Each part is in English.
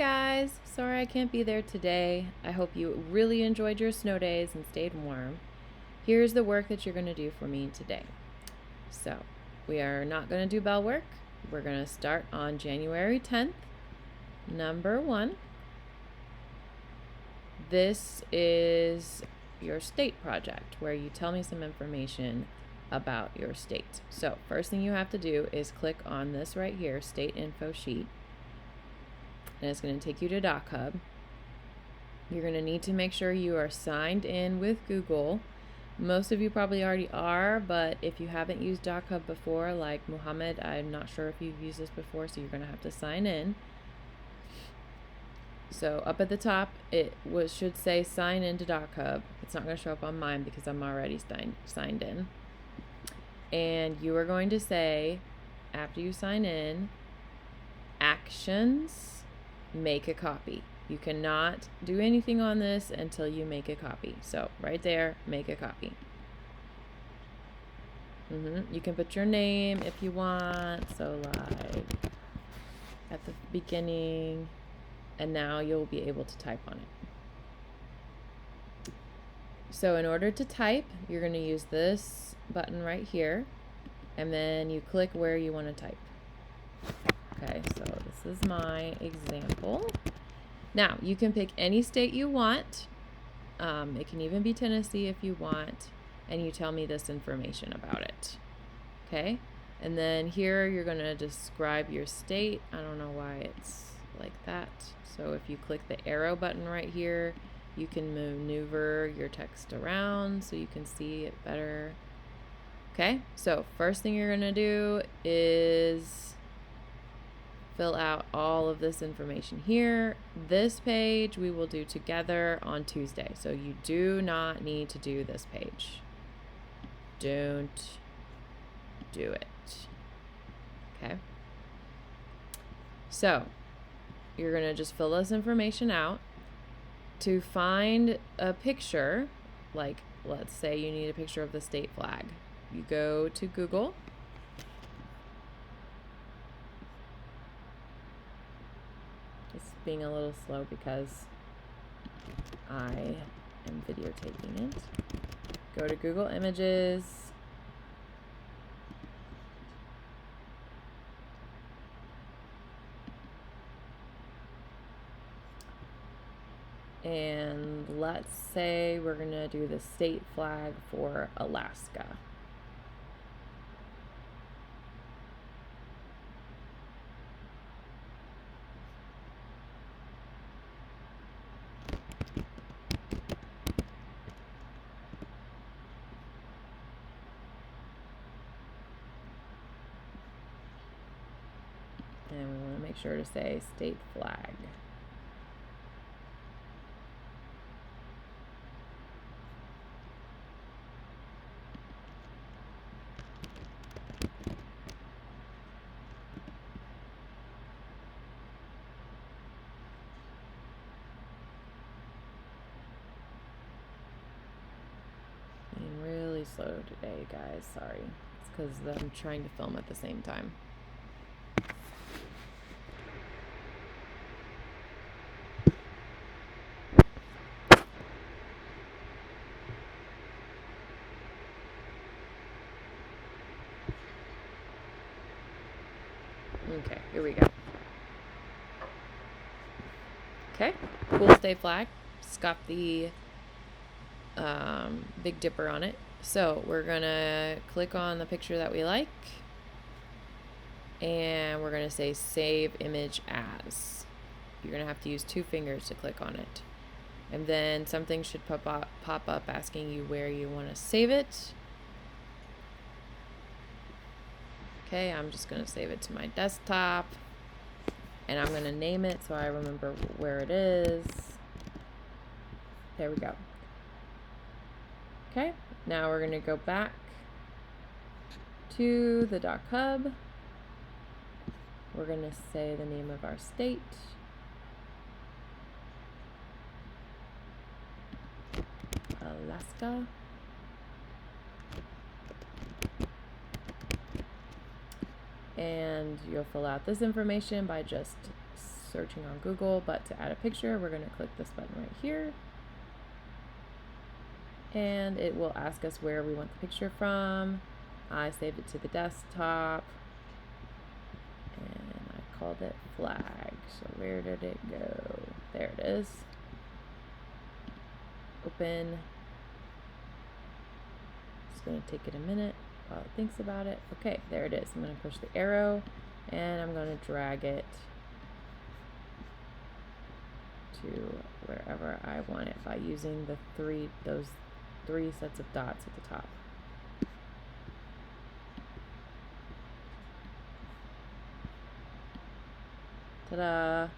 guys, sorry I can't be there today. I hope you really enjoyed your snow days and stayed warm. Here's the work that you're going to do for me today. So, we are not going to do bell work. We're going to start on January 10th. Number 1. This is your state project where you tell me some information about your state. So, first thing you have to do is click on this right here, state info sheet. And it's going to take you to DocHub. You're going to need to make sure you are signed in with Google. Most of you probably already are, but if you haven't used DocHub before, like Muhammad, I'm not sure if you've used this before, so you're going to have to sign in. So up at the top, it should say sign in to DocHub. It's not going to show up on mine because I'm already signed in. And you are going to say, after you sign in, actions, make a copy. You cannot do anything on this until you make a copy. So right there, make a copy. You can put your name if you want. So like at the beginning, and now you'll be able to type on it. So in order to type, you're going to use this button right here, and then you click where you want to type. Okay, so this is my example. Now, you can pick any state you want. It can even be Tennessee if you want, and you tell me this information about it. Okay, and then here you're going to describe your state. I don't know why it's like that. So if you click the arrow button right here, you can maneuver your text around so you can see it better. Okay, so first thing you're going to do is fill out all of this information here. This page we will do together on Tuesday. So you do not need to do this page. Don't do it. Okay. So you're going to just fill this information out. To find a picture, like let's say you need a picture of the state flag, you go to Google. It's being a little slow because I am videotaping it. Go to Google Images. And let's say we're going to do the state flag for Alaska. And we want to make sure to say state flag. Being really slow today, guys. Sorry. It's because I'm trying to film at the same time. Okay, here we go. Okay, cool state flag. It's got the Big Dipper on it. So we're gonna click on the picture that we like, and we're gonna say save image as. You're gonna have to use 2 fingers to click on it, and then something should pop up asking you where you want to save it. Okay, I'm just going to save it to my desktop, and I'm going to name it so I remember where it is. There we go. Okay, now we're going to go back to the DocHub. We're going to say the name of our state. Alaska. And you'll fill out this information by just searching on Google, but to add a picture, we're going to click this button right here. And it will ask us where we want the picture from. I saved it to the desktop. And I called it flag. So where did it go? There it is. Open. It's going to take it a minute while it thinks about it. Okay, there it is. I'm going to push the arrow and I'm going to drag it to wherever I want it by using those three sets of dots at the top. Ta-da!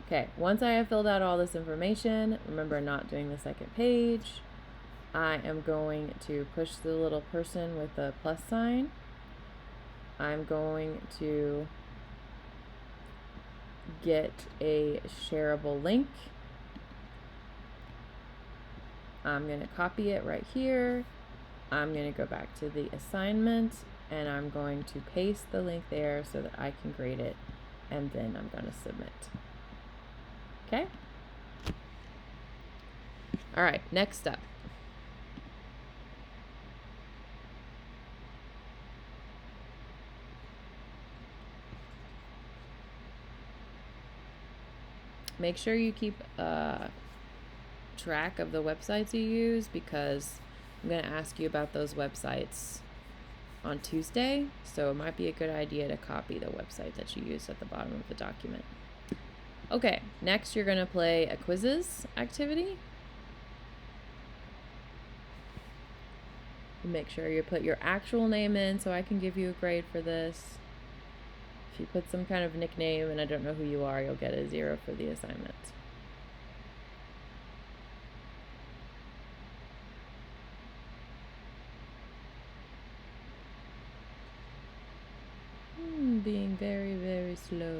Okay, once I have filled out all this information, remember not doing the second page, I am going to push the little person with the plus sign. I'm going to get a shareable link. I'm going to copy it right here. I'm going to go back to the assignment and I'm going to paste the link there so that I can grade it, and then I'm going to submit. Okay? All right, next step. Make sure you keep track of the websites you use, because I'm going to ask you about those websites on Tuesday, so it might be a good idea to copy the website that you use at the bottom of the document. Okay, next you're going to play a quizzes activity. Make sure you put your actual name in so I can give you a grade for this. If you put some kind of nickname and I don't know who you are, you'll get a 0 for the assignment. Being very, very slow.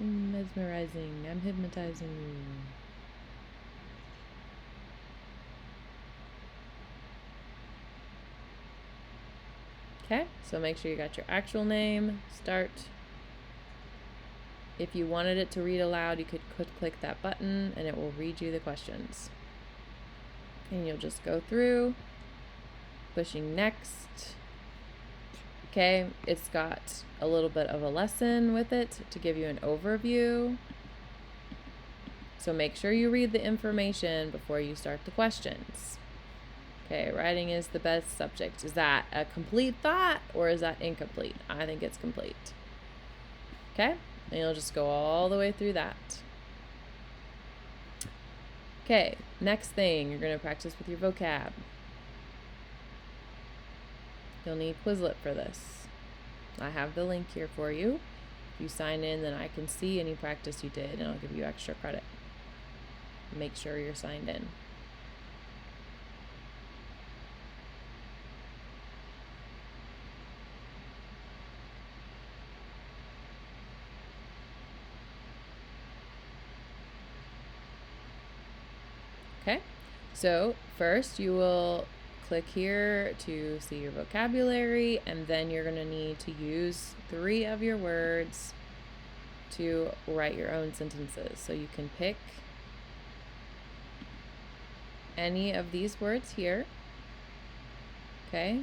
Mesmerizing. I'm hypnotizing you. Okay, so make sure you got your actual name. Start. If you wanted it to read aloud, you could click that button and it will read you the questions. And you'll just go through, pushing next. Okay, it's got a little bit of a lesson with it to give you an overview. So make sure you read the information before you start the questions. Okay, writing is the best subject. Is that a complete thought or is that incomplete? I think it's complete. Okay, and you'll just go all the way through that. Okay, next thing, you're going to practice with your vocab. You'll need Quizlet for this. I have the link here for you. If you sign in, then I can see any practice you did and I'll give you extra credit. Make sure you're signed in. Okay, so first you will click here to see your vocabulary, and then you're going to need to use 3 of your words to write your own sentences. So you can pick any of these words here. Okay,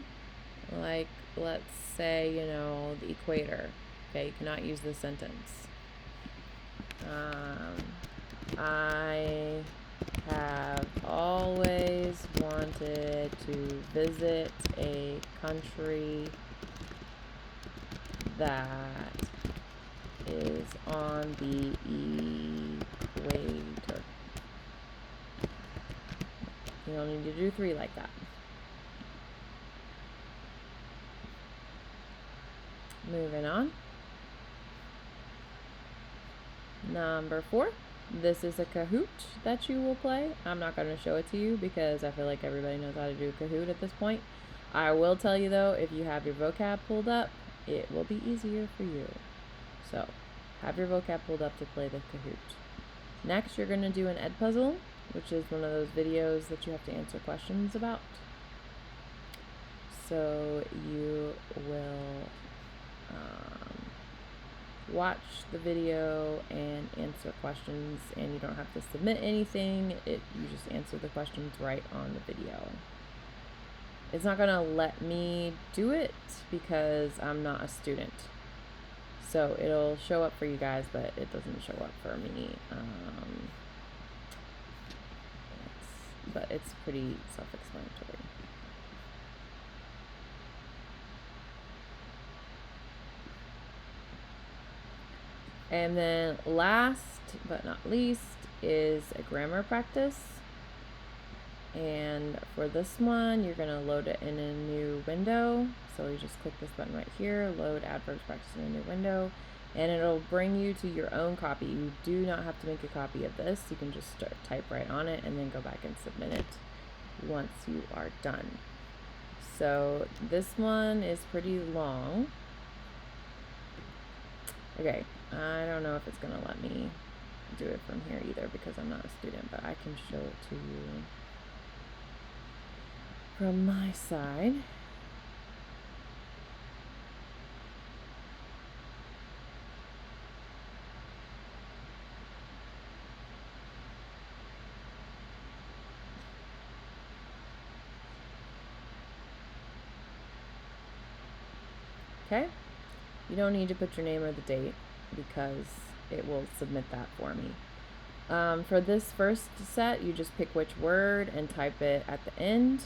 like let's say, the equator. Okay, you cannot use this sentence. I have always wanted to visit a country that is on the equator. You don't need to do 3 like that. Moving on. Number 4. This is a Kahoot that you will play. I'm not going to show it to you because I feel like everybody knows how to do Kahoot at this point. I will tell you though, if you have your vocab pulled up, it will be easier for you. So, have your vocab pulled up to play the Kahoot. Next, you're going to do an Edpuzzle, which is one of those videos that you have to answer questions about. so you will watch the video and answer questions, and you don't have to submit anything. You just answer the questions right on the video. It's not gonna let me do it because I'm not a student. So it'll show up for you guys, but it doesn't show up for me. But it's pretty self-explanatory. And then last but not least is a grammar practice. And for this one, you're gonna load it in a new window. So you just click this button right here, load adverbs practice in a new window, and it'll bring you to your own copy. You do not have to make a copy of this. You can just type right on it and then go back and submit it once you are done. So this one is pretty long. Okay, I don't know if it's gonna let me do it from here either because I'm not a student, but I can show it to you from my side. Okay, you don't need to put your name or the date because it will submit that for me. For this first set, you just pick which word and type it at the end,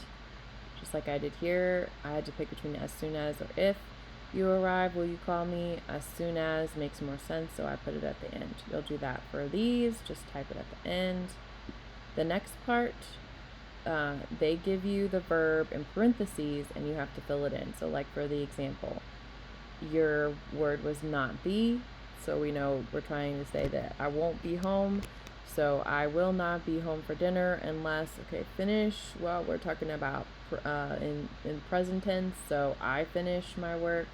just like I did here. I had to pick between as soon as or if you arrive, will you call me? As soon as makes more sense, so I put it at the end. You'll do that for these, just type it at the end. The next part, they give you the verb in parentheses and you have to fill it in. So like for the example, your word was not be, so we know we're trying to say that I won't be home. So I will not be home for dinner unless, okay, finish, well, we're talking about in present tense, so I finish my work.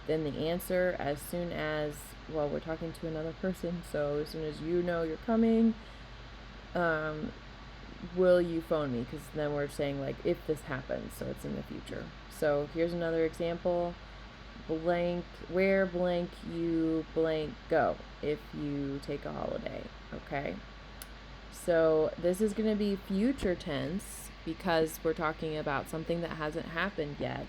Then the answer, as soon as, well, we're talking to another person, so as soon as you know you're coming, will you phone me? Because then we're saying like if this happens, so it's in the future. So here's another example. Blank, where blank you blank go if you take a holiday. Okay, so this is going to be future tense because we're talking about something that hasn't happened yet.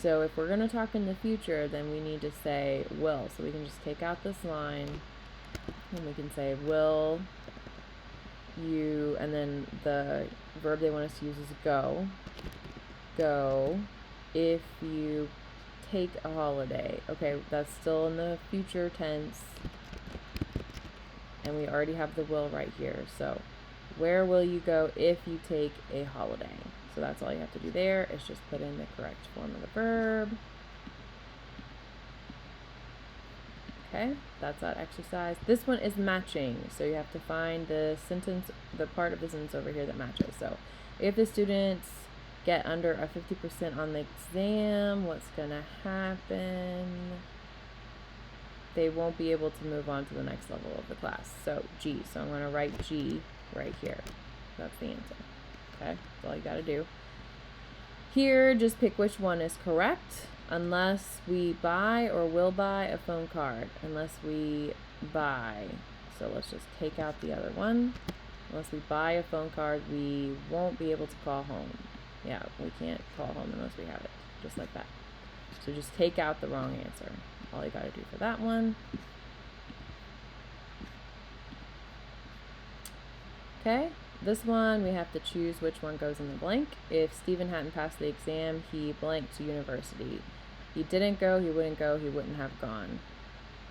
So if we're going to talk in the future, then we need to say will. So we can just take out this line and we can say will you, and then the verb they want us to use is go. Go if you take a holiday. Okay, that's still in the future tense, and we already have the will right here. So where will you go if you take a holiday? So that's all you have to do there, is just put in the correct form of the verb. Okay, that's that exercise. This one is matching, so you have to find the sentence, the part of the sentence over here that matches. So if the students get under a 50% on the exam, what's gonna happen? They won't be able to move on to the next level of the class. So G, so I'm gonna write G right here. That's the answer. Okay, that's all you gotta do. Here, just pick which one is correct. Unless we buy or will buy a phone card. Unless we buy. So let's just take out the other one. Unless we buy a phone card, we won't be able to call home. Yeah, we can't call home unless we have it. Just like that. So just take out the wrong answer. All you gotta do for that one. Okay, this one we have to choose which one goes in the blank. If Stephen hadn't passed the exam, he blanked to university. He didn't go, he wouldn't go, he wouldn't have gone.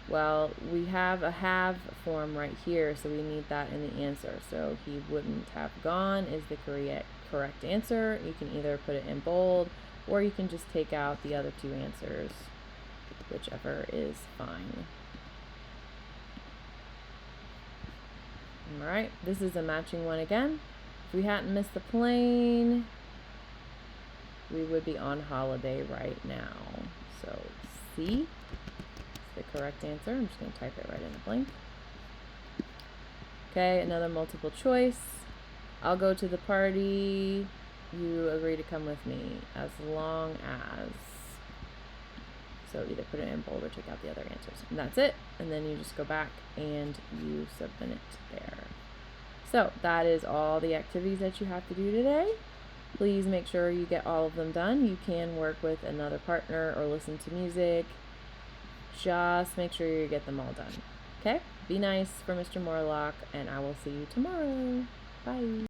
Well, we have a have form right here, so we need that in the answer. So he wouldn't have gone is the correct answer. You can either put it in bold, or you can just take out the other two answers, whichever is fine. Alright, this is a matching one again. If we hadn't missed the plane, we would be on holiday right now. So C is the correct answer. I'm just going to type it right in the blank. Okay, another multiple choice. I'll go to the party you agree to come with me as long as, so either put it in bold or take out the other answers. And that's it. And then you just go back and you submit it there. So that is all the activities that you have to do today. Please make sure you get all of them done. You can work with another partner or listen to music. Just make sure you get them all done. Okay? Be nice for Mr. Morlock, and I will see you tomorrow. Bye.